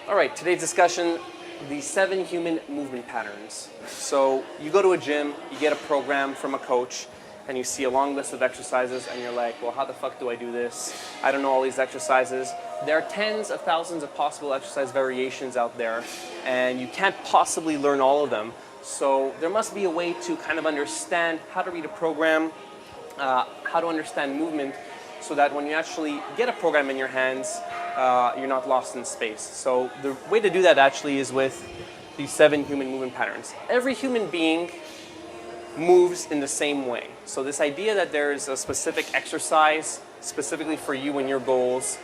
All right, today's discussion, the 7 human movement patterns. So you go to a gym, you get a program from a coach, and you see a long list of exercises, and you're like, well, how the fuck do I do this? I don't know all these exercises. There are tens of thousands of possible exercise variations out there, and you can't possibly learn all of them. So there must be a way to kind of understand how to read a program, how to understand movement, so that when you actually get a program in your hands, you're not lost in space. So the way to do that actually is with these 7 human movement patterns. Every human being moves in the same way. So this idea that there's a specific exercise specifically for you and your goals.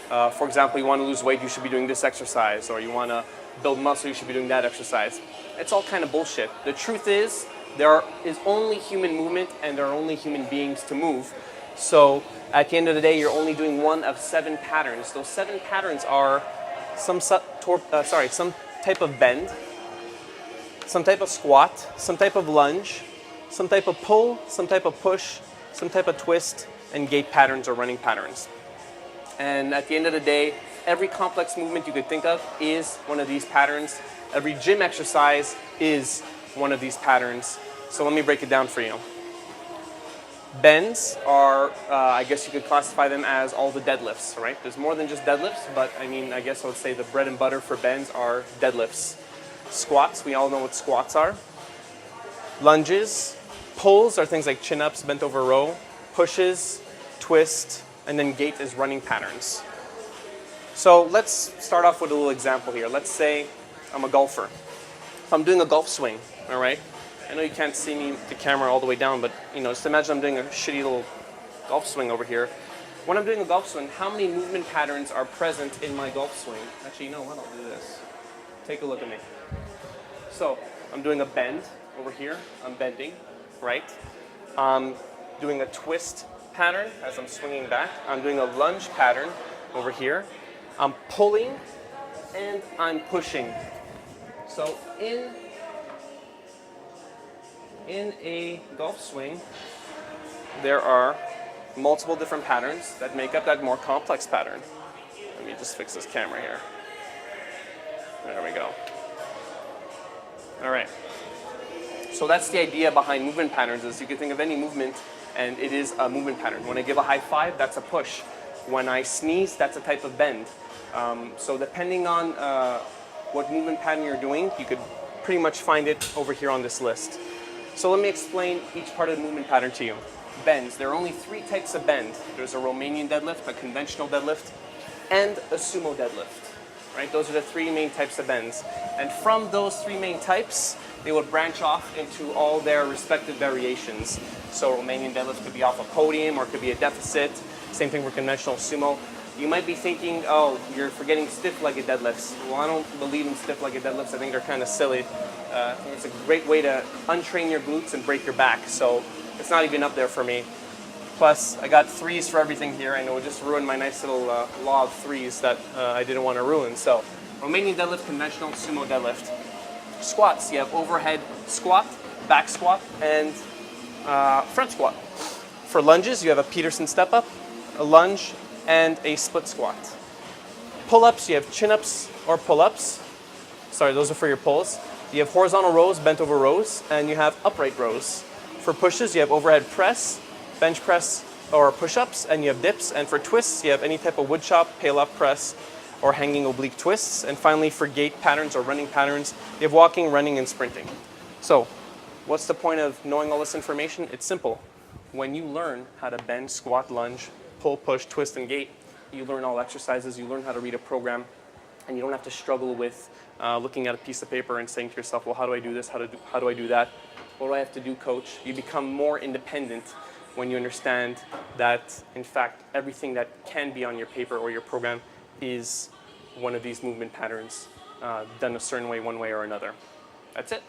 For example, you want to lose weight, you should be doing this exercise, or you want to build muscle, you should be doing that exercise. It's all kind of bullshit. The truth is, there is only human movement and there are only human beings to move. So at the end of the day, you're only doing one of 7 patterns. Those 7 patterns are some type of bend, some type of squat, some type of lunge, some type of pull, some type of push, some type of twist, and gait patterns or running patterns. And at the end of the day, every complex movement you could think of is one of these patterns. Every gym exercise is one of these patterns. So let me break it down for you. Bends are, I guess you could classify them as all the deadlifts, right? There's more than just deadlifts, but I mean, I guess I would say the bread and butter for bends are deadlifts. Squats, we all know what squats are. Lunges, pulls are things like chin-ups, bent over row. Pushes, twist, and then gait is running patterns. So let's start off with a little example here. Let's say I'm a golfer. If I'm doing a golf swing, all right? I know you can't see me, the camera all the way down, but just imagine I'm doing a shitty little golf swing over here. When I'm doing a golf swing, how many movement patterns are present in my golf swing? Actually, you know what? I'll do this. Take a look at me. So I'm doing a bend over here. I'm bending, right? I'm doing a twist pattern as I'm swinging back. I'm doing a lunge pattern over here. I'm pulling and I'm pushing. So in a golf swing, there are multiple different patterns that make up that more complex pattern. Let me just fix this camera here. There we go. All right. So that's the idea behind movement patterns, is you can think of any movement and it is a movement pattern. When I give a high five, that's a push. When I sneeze, that's a type of bend. So depending on what movement pattern you're doing, you could pretty much find it over here on this list. So let me explain each part of the movement pattern to you. Bends. There are only 3 types of bend. There's a Romanian deadlift, a conventional deadlift, and a sumo deadlift. Right? Those are the 3 main types of bends. And from those 3 main types, they would branch off into all their respective variations. So Romanian deadlift could be off a podium or it could be a deficit. Same thing for conventional sumo. You might be thinking, oh, you're forgetting stiff-legged deadlifts. Well, I don't believe in stiff-legged deadlifts. I think they're kind of silly. It's a great way to untrain your glutes and break your back. So it's not even up there for me. Plus, I got 3s for everything here. I know it just ruined my nice little law of 3s that I didn't want to ruin. So Romanian deadlift, conventional sumo deadlift. Squats, you have overhead squat, back squat, and front squat. For lunges, you have a Peterson step-up, a lunge, and a split squat. Pull-ups, you have chin-ups or pull-ups. Sorry, those are for your pulls. You have horizontal rows, bent over rows, and you have upright rows. For pushes, you have overhead press, bench press, or push-ups, and you have dips. And for twists, you have any type of wood chop, pale-up press, or hanging oblique twists. And finally, for gait patterns or running patterns, you have walking, running, and sprinting. So, what's the point of knowing all this information? It's simple. When you learn how to bend, squat, lunge, pull, push, twist, and gait, you learn all exercises, you learn how to read a program, and you don't have to struggle with looking at a piece of paper and saying to yourself, well, how do I do this? How do I do that? What do I have to do, coach? You become more independent when you understand that, in fact, everything that can be on your paper or your program is one of these movement patterns done a certain way, one way or another. That's it.